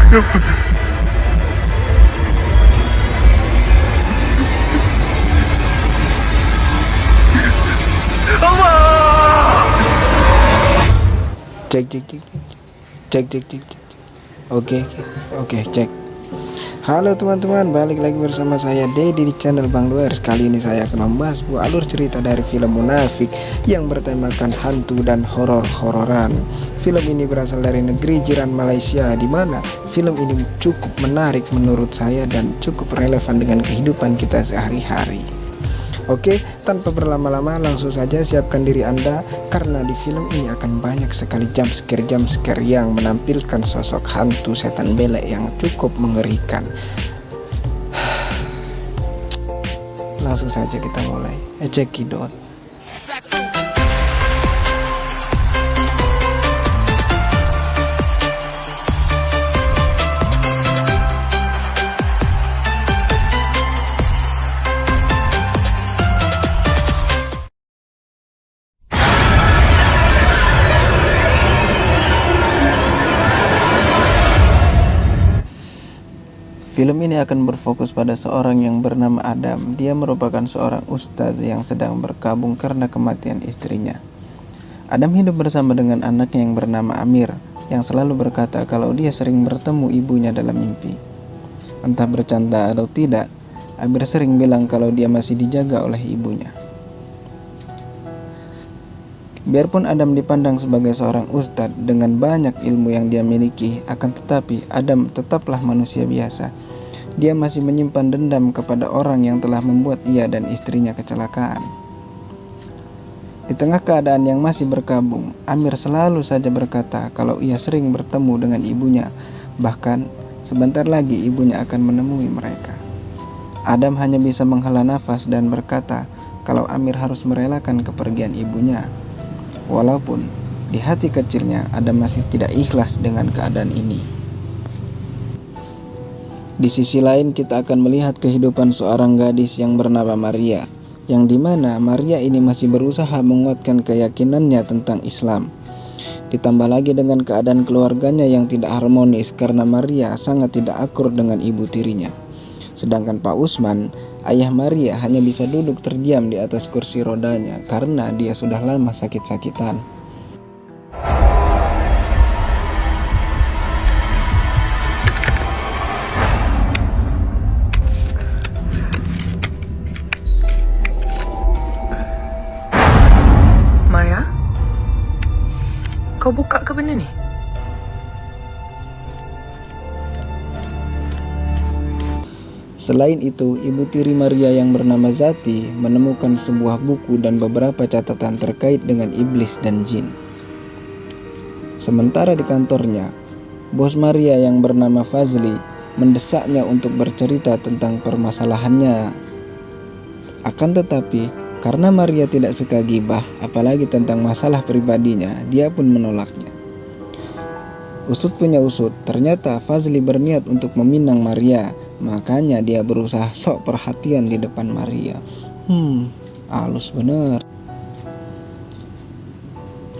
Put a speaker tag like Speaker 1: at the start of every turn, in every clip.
Speaker 1: Cek cek cek cek cek cek cek. Oke oke cek. Halo teman-teman, balik lagi bersama saya Dedi di channel Bang Luers. Kali ini saya akan membahas sebuah alur cerita dari film Munafik yang bertemakan hantu dan horor-hororan. Film ini berasal dari negeri jiran Malaysia, di mana film ini cukup menarik menurut saya dan cukup relevan dengan kehidupan kita sehari-hari. Oke, tanpa berlama-lama langsung saja siapkan diri Anda, karena di film ini akan banyak sekali jump-scare yang menampilkan sosok hantu setan belek yang cukup mengerikan. Langsung saja kita mulai. Cekidot. Film ini akan berfokus pada seorang yang bernama Adam. Dia merupakan seorang ustaz yang sedang berkabung karena kematian istrinya. Adam hidup bersama dengan anaknya yang bernama Amir, yang selalu berkata kalau dia sering bertemu ibunya dalam mimpi. Entah bercanda atau tidak, Amir sering bilang kalau dia masih dijaga oleh ibunya. Biarpun Adam dipandang sebagai seorang ustadz dengan banyak ilmu yang dia miliki, akan tetapi Adam tetaplah manusia biasa. Dia masih menyimpan dendam kepada orang yang telah membuat ia dan istrinya kecelakaan. Di tengah keadaan yang masih berkabung, Amir selalu saja berkata kalau ia sering bertemu dengan ibunya, bahkan sebentar lagi ibunya akan menemui mereka. Adam hanya bisa menghela nafas dan berkata kalau Amir harus merelakan kepergian ibunya. Walaupun di hati kecilnya Adam masih tidak ikhlas dengan keadaan ini. Di sisi lain kita akan melihat kehidupan seorang gadis yang bernama Maria, yang dimana Maria ini masih berusaha menguatkan keyakinannya tentang Islam. Ditambah lagi dengan keadaan keluarganya yang tidak harmonis karena Maria sangat tidak akur dengan ibu tirinya. Sedangkan Pak Usman, ayah Maria, hanya bisa duduk terdiam di atas kursi rodanya karena dia sudah lama sakit-sakitan.
Speaker 2: Maria, kau buka ke benda ni?
Speaker 1: Selain itu, ibu tiri Maria yang bernama Zati menemukan sebuah buku dan beberapa catatan terkait dengan iblis dan jin. Sementara di kantornya, bos Maria yang bernama Fazli mendesaknya untuk bercerita tentang permasalahannya. Akan tetapi, karena Maria tidak suka gibah, apalagi tentang masalah pribadinya, dia pun menolaknya. Usut punya usut, ternyata Fazli berniat untuk meminang Maria. Makanya dia berusaha sok perhatian di depan Maria. Halus bener.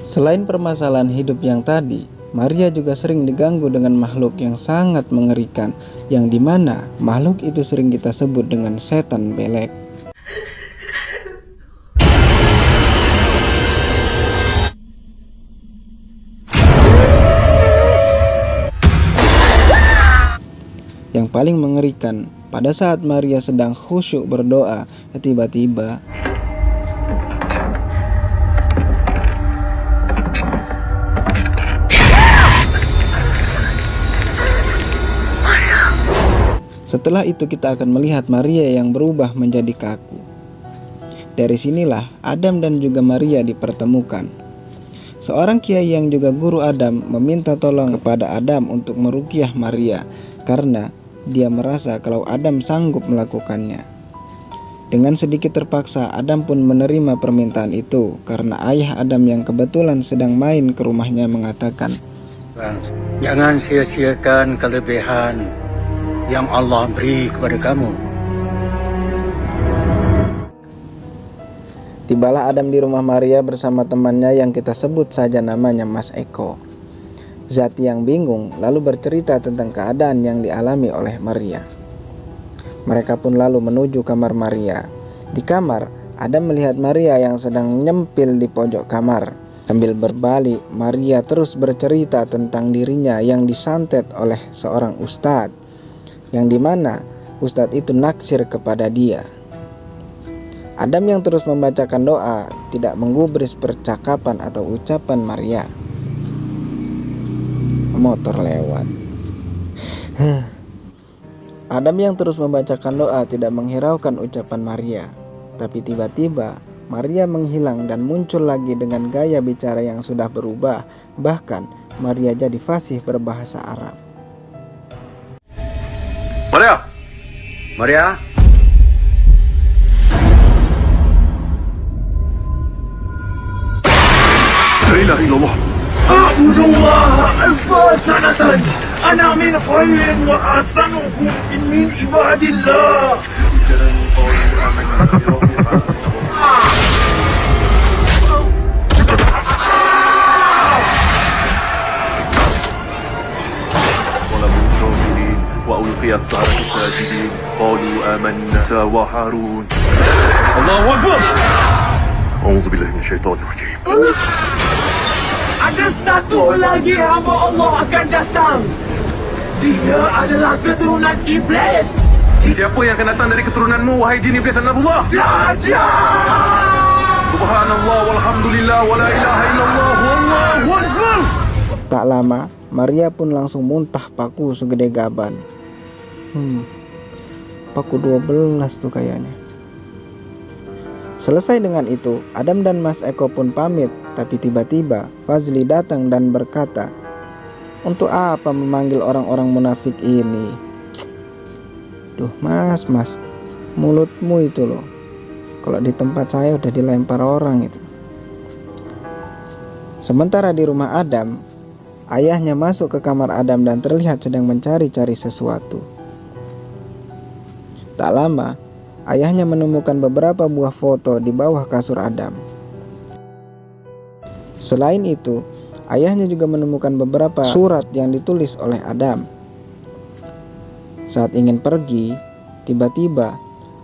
Speaker 1: Selain permasalahan hidup yang tadi, Maria juga sering diganggu dengan makhluk yang sangat mengerikan, yang dimana makhluk itu sering kita sebut dengan setan belek. Yang paling mengerikan, pada saat Maria sedang khusyuk berdoa, tiba-tiba setelah itu kita akan melihat Maria yang berubah menjadi kaku. Dari sinilah Adam dan juga Maria dipertemukan. Seorang kiai yang juga guru Adam meminta tolong kepada Adam untuk meruqyah Maria karena dia merasa kalau Adam sanggup melakukannya. Dengan sedikit terpaksa, Adam pun menerima permintaan itu karena ayah Adam yang kebetulan sedang main ke rumahnya mengatakan,
Speaker 3: "Jangan sia-siakan kelebihan yang Allah beri kepada kamu."
Speaker 1: Tibalah Adam di rumah Maria bersama temannya yang kita sebut saja namanya Mas Eko. Zati yang bingung lalu bercerita tentang keadaan yang dialami oleh Maria. Mereka pun lalu menuju kamar Maria. Di kamar, Adam melihat Maria yang sedang nyempil di pojok kamar. Sambil berbalik, Maria terus bercerita tentang dirinya yang disantet oleh seorang ustadz, yang dimana ustadz itu naksir kepada dia. Adam yang terus membacakan doa tidak menggubris percakapan atau ucapan Maria. Motor lewat. Adam yang terus membacakan doa tidak menghiraukan ucapan Maria. Tapi tiba-tiba Maria menghilang dan muncul lagi dengan gaya bicara yang sudah berubah. Bahkan Maria jadi fasih berbahasa Arab.
Speaker 3: Maria! Maria! La ilaha illallah. أعبد الله ألف سنة أنا من خير وأحسنكم من عباد الله. وألقي السحرة ساجدين قالوا آمنا موسى وهارون. الله أكبر. أعوذ بالله من الشيطان الرجيم. Ada satu lagi hamba Allah akan datang. Dia adalah keturunan iblis. Siapa yang akan datang dari keturunanmu, wahai jin iblis dan Nabullah? Dajjal! Subhanallah walhamdulillah wala ilaha illallah wallahu akbar.
Speaker 1: Tak lama, Maria pun langsung muntah paku segede gaban. Paku 12 tuh kayaknya. Selesai dengan itu, Adam dan Mas Eko pun pamit. Tapi tiba-tiba Fazli datang dan berkata, "Untuk apa memanggil orang-orang munafik ini? Duh mas, mulutmu itu loh. Kalau di tempat saya udah dilempar orang itu." Sementara di rumah Adam, ayahnya masuk ke kamar Adam dan terlihat sedang mencari-cari sesuatu. Tak lama, ayahnya menemukan beberapa buah foto di bawah kasur Adam. Selain itu, ayahnya juga menemukan beberapa surat yang ditulis oleh Adam. Saat ingin pergi, tiba-tiba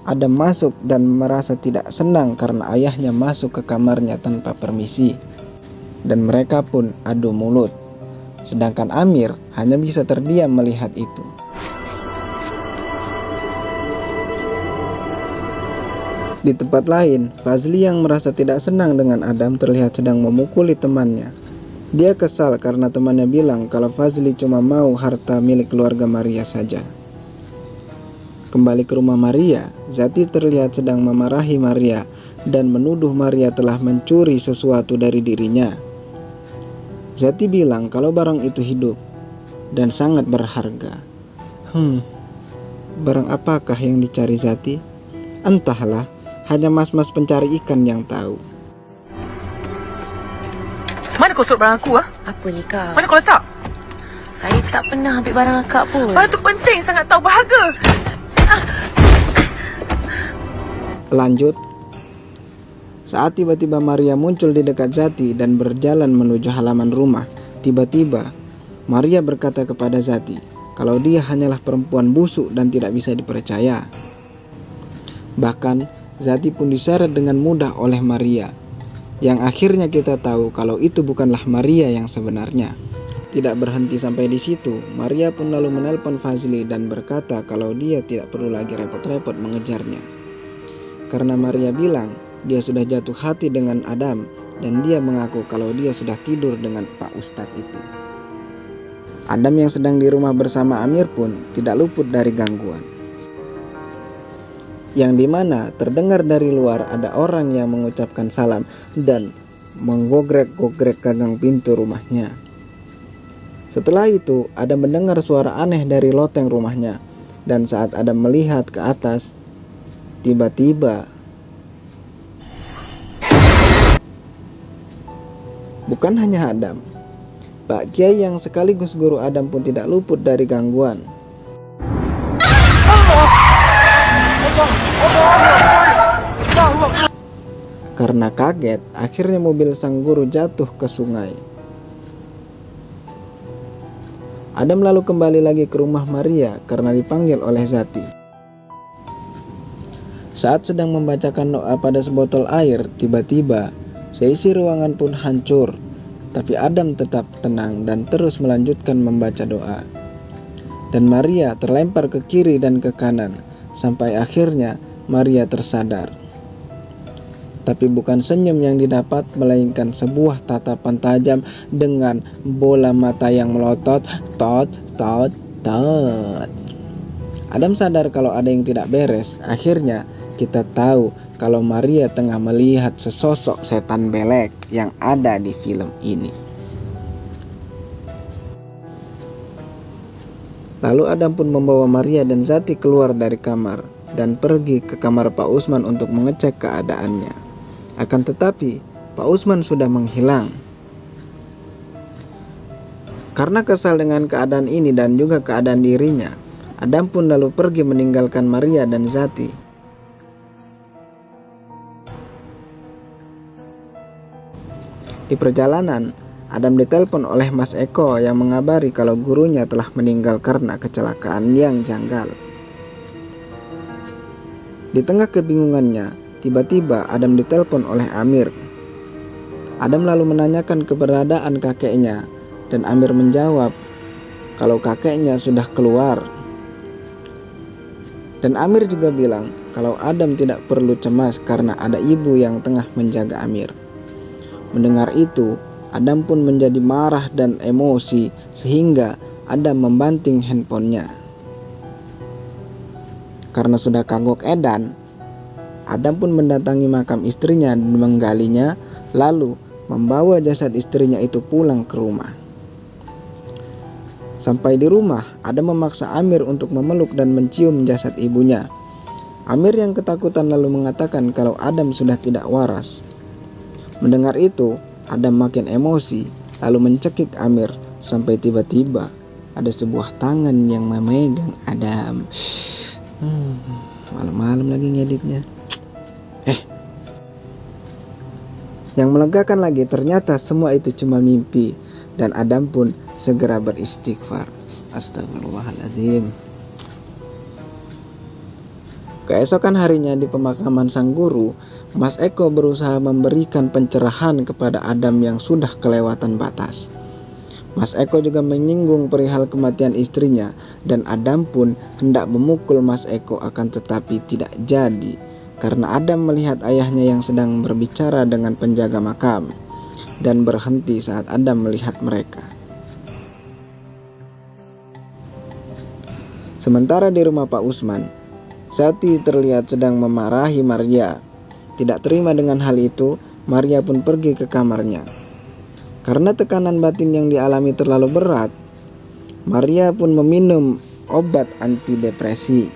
Speaker 1: Adam masuk dan merasa tidak senang karena ayahnya masuk ke kamarnya tanpa permisi. Dan mereka pun adu mulut. Sedangkan Amir hanya bisa terdiam melihat itu. Di tempat lain, Fazli yang merasa tidak senang dengan Adam terlihat sedang memukuli temannya. Dia kesal karena temannya bilang kalau Fazli cuma mau harta milik keluarga Maria saja. Kembali ke rumah Maria, Zati terlihat sedang memarahi Maria dan menuduh Maria telah mencuri sesuatu dari dirinya. Zati bilang kalau barang itu hidup dan sangat berharga. Barang apakah yang dicari Zati? Entahlah. Hanya mas-mas pencari ikan yang tahu.
Speaker 2: Mana kau suruh barang aku?
Speaker 4: Apa ni kak?
Speaker 2: Mana kau letak?
Speaker 4: Saya tak pernah ambil barang akak pun.
Speaker 2: Barang tu penting sangat, tahu, berharga.
Speaker 1: Lanjut. Saat tiba-tiba Maria muncul di dekat Zati dan berjalan menuju halaman rumah, tiba-tiba Maria berkata kepada Zati kalau dia hanyalah perempuan busuk dan tidak bisa dipercaya. Bahkan Zati pun diseret dengan mudah oleh Maria, yang akhirnya kita tahu kalau itu bukanlah Maria yang sebenarnya. Tidak berhenti sampai di situ, Maria pun lalu menelpon Fazli dan berkata kalau dia tidak perlu lagi repot-repot mengejarnya. Karena Maria bilang dia sudah jatuh hati dengan Adam dan dia mengaku kalau dia sudah tidur dengan Pak Ustadz itu. Adam yang sedang di rumah bersama Amir pun tidak luput dari gangguan. Yang dimana terdengar dari luar ada orang yang mengucapkan salam dan menggogrek-gogrek gagang pintu rumahnya. Setelah itu, Adam mendengar suara aneh dari loteng rumahnya. Dan saat Adam melihat ke atas, tiba-tiba bukan hanya Adam, Pak Kiai yang sekaligus guru Adam pun tidak luput dari gangguan. Karena kaget, akhirnya mobil sang guru jatuh ke sungai. Adam lalu kembali lagi ke rumah Maria karena dipanggil oleh Zati. Saat sedang membacakan doa pada sebotol air, tiba-tiba seisi ruangan pun hancur. Tapi Adam tetap tenang dan terus melanjutkan membaca doa. Dan Maria terlempar ke kiri dan ke kanan, sampai akhirnya Maria tersadar. Tapi bukan senyum yang didapat, melainkan sebuah tatapan tajam dengan bola mata yang melotot. Tot. Adam sadar kalau ada yang tidak beres. Akhirnya kita tahu kalau Maria tengah melihat sesosok setan belek yang ada di film ini. Lalu Adam pun membawa Maria dan Zati keluar dari kamar dan pergi ke kamar Pak Usman untuk mengecek keadaannya. Akan tetapi Pak Usman sudah menghilang. Karena kesal dengan keadaan ini dan juga keadaan dirinya, Adam pun lalu pergi meninggalkan Maria dan Zati. Di perjalanan, Adam ditelepon oleh Mas Eko yang mengabari kalau gurunya telah meninggal karena kecelakaan yang janggal. Di tengah kebingungannya, tiba-tiba Adam ditelepon oleh Amir. Adam lalu menanyakan keberadaan kakeknya dan Amir menjawab kalau kakeknya sudah keluar. Dan Amir juga bilang kalau Adam tidak perlu cemas karena ada ibu yang tengah menjaga Amir. Mendengar itu, Adam pun menjadi marah dan emosi sehingga Adam membanting handphonenya. Karena sudah kagok edan, Adam pun mendatangi makam istrinya dan menggalinya, lalu membawa jasad istrinya itu pulang ke rumah. Sampai di rumah, Adam memaksa Amir untuk memeluk dan mencium jasad ibunya. Amir yang ketakutan lalu mengatakan kalau Adam sudah tidak waras. Mendengar itu, Adam makin emosi, lalu mencekik Amir sampai tiba-tiba ada sebuah tangan yang memegang Adam. Malam-malam lagi ngeditnya. Yang melegakan lagi, ternyata semua itu cuma mimpi dan Adam pun segera beristighfar. Astagfirullahaladzim. Keesokan harinya di pemakaman sang guru, Mas Eko berusaha memberikan pencerahan kepada Adam yang sudah kelewatan batas. Mas Eko juga menyinggung perihal kematian istrinya dan Adam pun hendak memukul Mas Eko akan tetapi tidak jadi karena Adam melihat ayahnya yang sedang berbicara dengan penjaga makam dan berhenti saat Adam melihat mereka. Sementara di rumah Pak Usman, Zati terlihat sedang memarahi Maria. Tidak terima dengan hal itu, Maria pun pergi ke kamarnya. Karena tekanan batin yang dialami terlalu berat, Maria pun meminum obat antidepresi.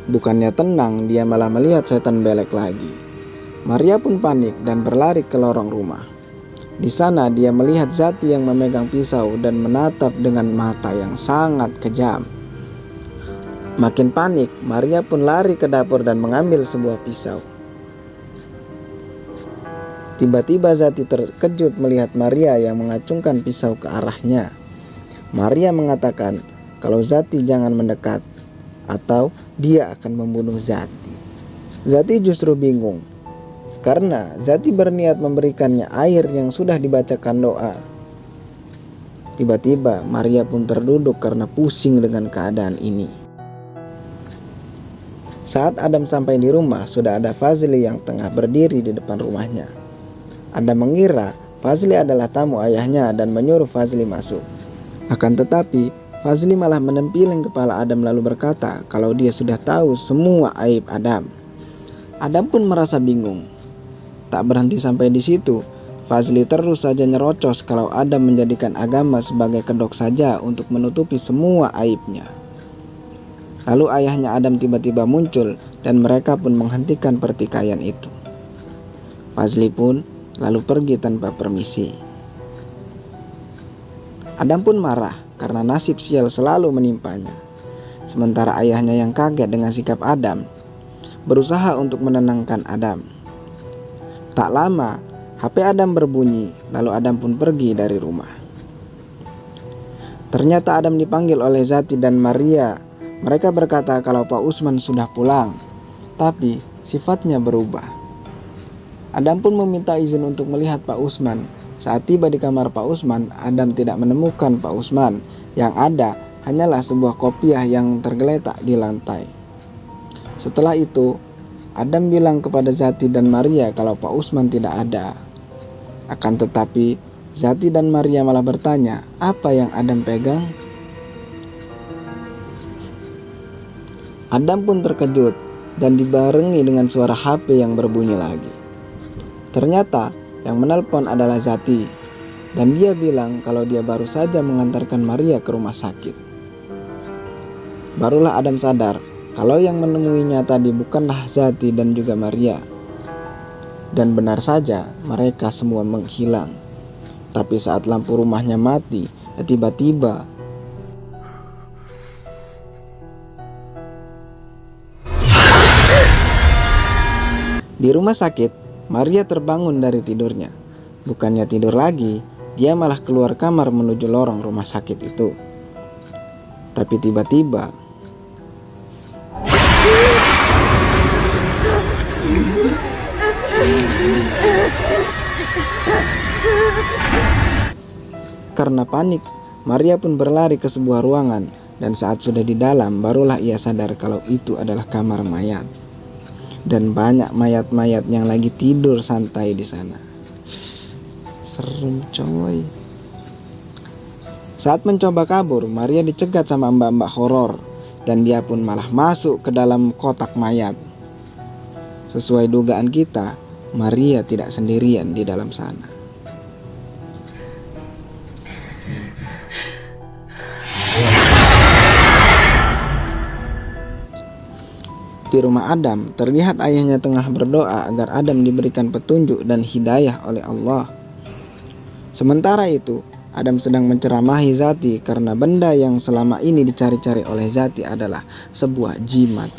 Speaker 1: Bukannya tenang, dia malah melihat setan belek lagi. Maria pun panik dan berlari ke lorong rumah. Di sana dia melihat Zati yang memegang pisau dan menatap dengan mata yang sangat kejam. Makin panik, Maria pun lari ke dapur dan mengambil sebuah pisau. Tiba-tiba Zati terkejut melihat Maria yang mengacungkan pisau ke arahnya. Maria mengatakan kalau Zati jangan mendekat atau dia akan membunuh Zati. Zati justru bingung karena Zati berniat memberikannya air yang sudah dibacakan doa. Tiba-tiba Maria pun terduduk karena pusing dengan keadaan ini. Saat Adam sampai di rumah, sudah ada Fazli yang tengah berdiri di depan rumahnya. Adam mengira Fazli adalah tamu ayahnya dan menyuruh Fazli masuk. Akan tetapi, Fazli malah menempilin kepala Adam lalu berkata kalau dia sudah tahu semua aib Adam. Adam pun merasa bingung. Tak berhenti sampai di situ, Fazli terus saja nyerocos kalau Adam menjadikan agama sebagai kedok saja untuk menutupi semua aibnya. Lalu ayahnya Adam tiba-tiba muncul dan mereka pun menghentikan pertikaian itu. Fazli pun lalu pergi tanpa permisi. Adam pun marah karena nasib sial selalu menimpanya. Sementara ayahnya yang kaget dengan sikap Adam berusaha untuk menenangkan Adam. Tak lama HP Adam berbunyi, lalu Adam pun pergi dari rumah. Ternyata Adam dipanggil oleh Zati dan Maria. Mereka berkata kalau Pak Usman sudah pulang, tapi sifatnya berubah. Adam pun meminta izin untuk melihat Pak Usman. Saat tiba di kamar Pak Usman, Adam tidak menemukan Pak Usman. Yang ada hanyalah sebuah kopiah yang tergeletak di lantai. Setelah itu, Adam bilang kepada Zati dan Maria kalau Pak Usman tidak ada. Akan tetapi, Zati dan Maria malah bertanya, apa yang Adam pegang? Adam pun terkejut dan dibarengi dengan suara HP yang berbunyi lagi. Ternyata yang menelpon adalah Zati, dan dia bilang kalau dia baru saja mengantarkan Maria ke rumah sakit. Barulah Adam sadar kalau yang menemuinya tadi bukanlah Zati dan juga Maria. Dan benar saja mereka semua menghilang. Tapi saat lampu rumahnya mati, tiba-tiba di rumah sakit, Maria terbangun dari tidurnya. Bukannya tidur lagi, dia malah keluar kamar menuju lorong rumah sakit itu. Tapi tiba-tiba karena panik, Maria pun berlari ke sebuah ruangan, dan saat sudah di dalam barulah ia sadar kalau itu adalah kamar mayat. Dan banyak mayat-mayat yang lagi tidur santai di sana. Serem coy. Saat mencoba kabur, Maria dicegat sama mbak-mbak horor, dan dia pun malah masuk ke dalam kotak mayat. Sesuai dugaan kita, Maria tidak sendirian di dalam sana. Di rumah Adam, terlihat ayahnya tengah berdoa agar Adam diberikan petunjuk dan hidayah oleh Allah. Sementara itu, Adam sedang menceramahi Zati karena benda yang selama ini dicari-cari oleh Zati adalah sebuah jimat.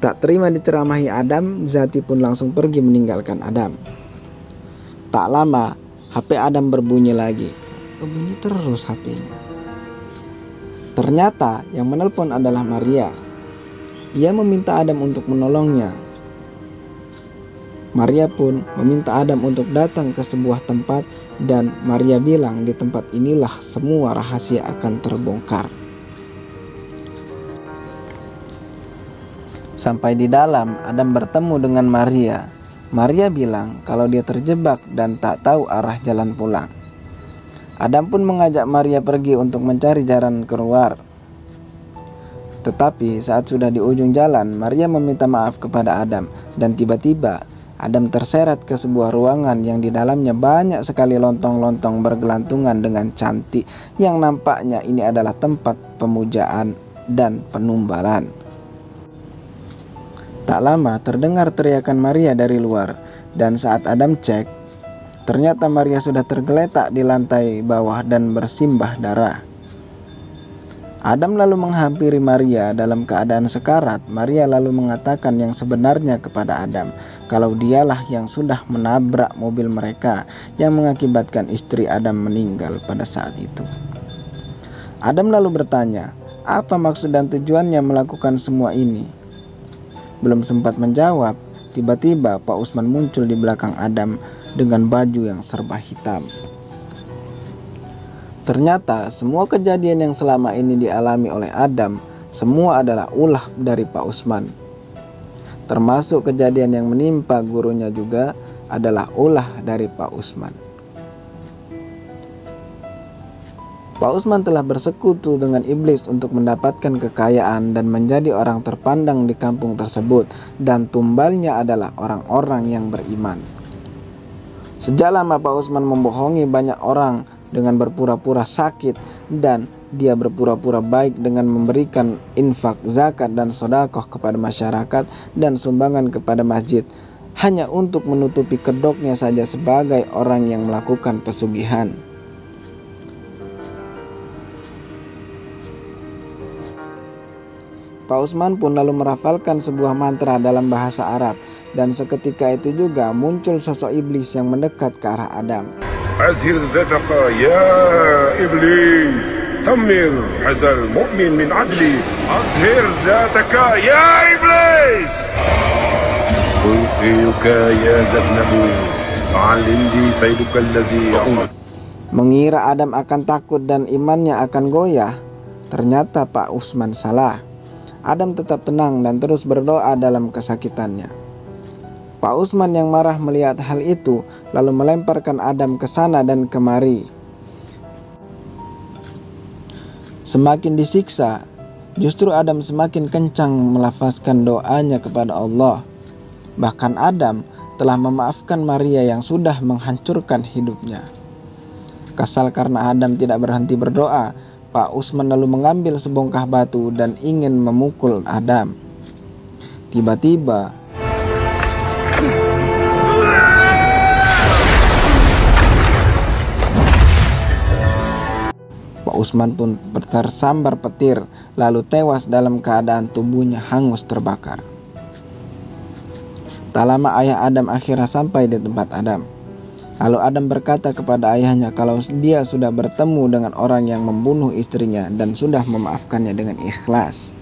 Speaker 1: Tak terima diceramahi Adam, Zati pun langsung pergi meninggalkan Adam. Tak lama, HP Adam berbunyi lagi. Berbunyi terus HP-nya. Ternyata yang menelpon adalah Maria. Ia meminta Adam untuk menolongnya. Maria pun meminta Adam untuk datang ke sebuah tempat, dan Maria bilang di tempat inilah semua rahasia akan terbongkar. Sampai di dalam, Adam bertemu dengan Maria. Maria bilang kalau dia terjebak dan tak tahu arah jalan pulang. Adam pun mengajak Maria pergi untuk mencari jalan keluar. Tetapi saat sudah di ujung jalan, Maria meminta maaf kepada Adam, dan tiba-tiba Adam terseret ke sebuah ruangan yang di dalamnya banyak sekali lontong-lontong bergelantungan dengan cantik, yang nampaknya ini adalah tempat pemujaan dan penumbalan. Tak lama terdengar teriakan Maria dari luar, dan saat Adam cek, ternyata Maria sudah tergeletak di lantai bawah dan bersimbah darah. Adam lalu menghampiri Maria dalam keadaan sekarat. Maria lalu mengatakan yang sebenarnya kepada Adam, kalau dialah yang sudah menabrak mobil mereka yang mengakibatkan istri Adam meninggal pada saat itu. Adam lalu bertanya, apa maksud dan tujuannya melakukan semua ini? Belum sempat menjawab, tiba-tiba Pak Usman muncul di belakang Adam dengan baju yang serba hitam. Ternyata semua kejadian yang selama ini dialami oleh Adam semua adalah ulah dari Pak Usman. Termasuk kejadian yang menimpa gurunya juga adalah ulah dari Pak Usman. Pak Usman telah bersekutu dengan iblis untuk mendapatkan kekayaan dan menjadi orang terpandang di kampung tersebut, dan tumbalnya adalah orang-orang yang beriman. Sejak lama Pak Usman membohongi banyak orang dengan berpura-pura sakit, dan dia berpura-pura baik dengan memberikan infak, zakat, dan sedekah kepada masyarakat dan sumbangan kepada masjid, hanya untuk menutupi kedoknya saja sebagai orang yang melakukan pesugihan. Pak Usman pun lalu merafalkan sebuah mantra dalam bahasa Arab, dan seketika itu juga muncul sosok iblis yang mendekat ke arah Adam.
Speaker 5: أزهر ذاتك يا إبليس دمر هذا المؤمن من عدلي أزهر ذاتك يا إبليس ألقيك يا ذنب فعلمني سيدك الذي يعظ.
Speaker 1: Mengira Adam akan takut dan imannya akan goyah, ternyata Pak Usman salah. Adam tetap tenang dan terus berdoa dalam kesakitannya. Pak Usman yang marah melihat hal itu lalu melemparkan Adam ke sana dan kemari. Semakin disiksa, justru Adam semakin kencang melafazkan doanya kepada Allah. Bahkan Adam telah memaafkan Maria yang sudah menghancurkan hidupnya. Kesal karena Adam tidak berhenti berdoa, Pak Usman lalu mengambil sebongkah batu dan ingin memukul Adam. Tiba-tiba Pak Usman pun tersambar petir lalu tewas dalam keadaan tubuhnya hangus terbakar. Tak lama ayah Adam akhirnya sampai di tempat Adam. Lalu Adam berkata kepada ayahnya kalau dia sudah bertemu dengan orang yang membunuh istrinya dan sudah memaafkannya dengan ikhlas.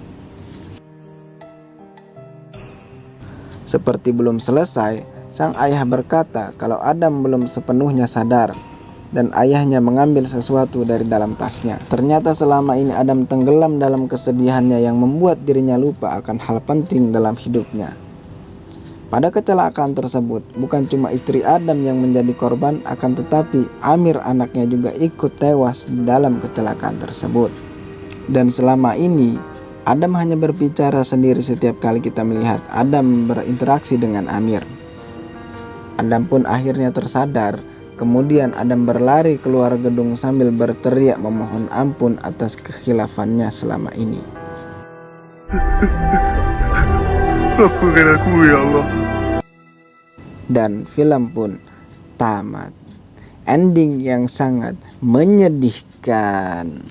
Speaker 1: Seperti belum selesai, sang ayah berkata kalau Adam belum sepenuhnya sadar dan ayahnya mengambil sesuatu dari dalam tasnya. Ternyata selama ini Adam tenggelam dalam kesedihannya yang membuat dirinya lupa akan hal penting dalam hidupnya. Pada kecelakaan tersebut, bukan cuma istri Adam yang menjadi korban, akan tetapi Amir anaknya juga ikut tewas dalam kecelakaan tersebut. Dan selama ini, Adam hanya berbicara sendiri setiap kali kita melihat Adam berinteraksi dengan Amir. Adam pun akhirnya tersadar, kemudian Adam berlari keluar gedung sambil berteriak memohon ampun atas kekhilafannya selama ini.
Speaker 5: Maafkan aku ya Allah.
Speaker 1: Dan film pun tamat. Ending yang sangat menyedihkan.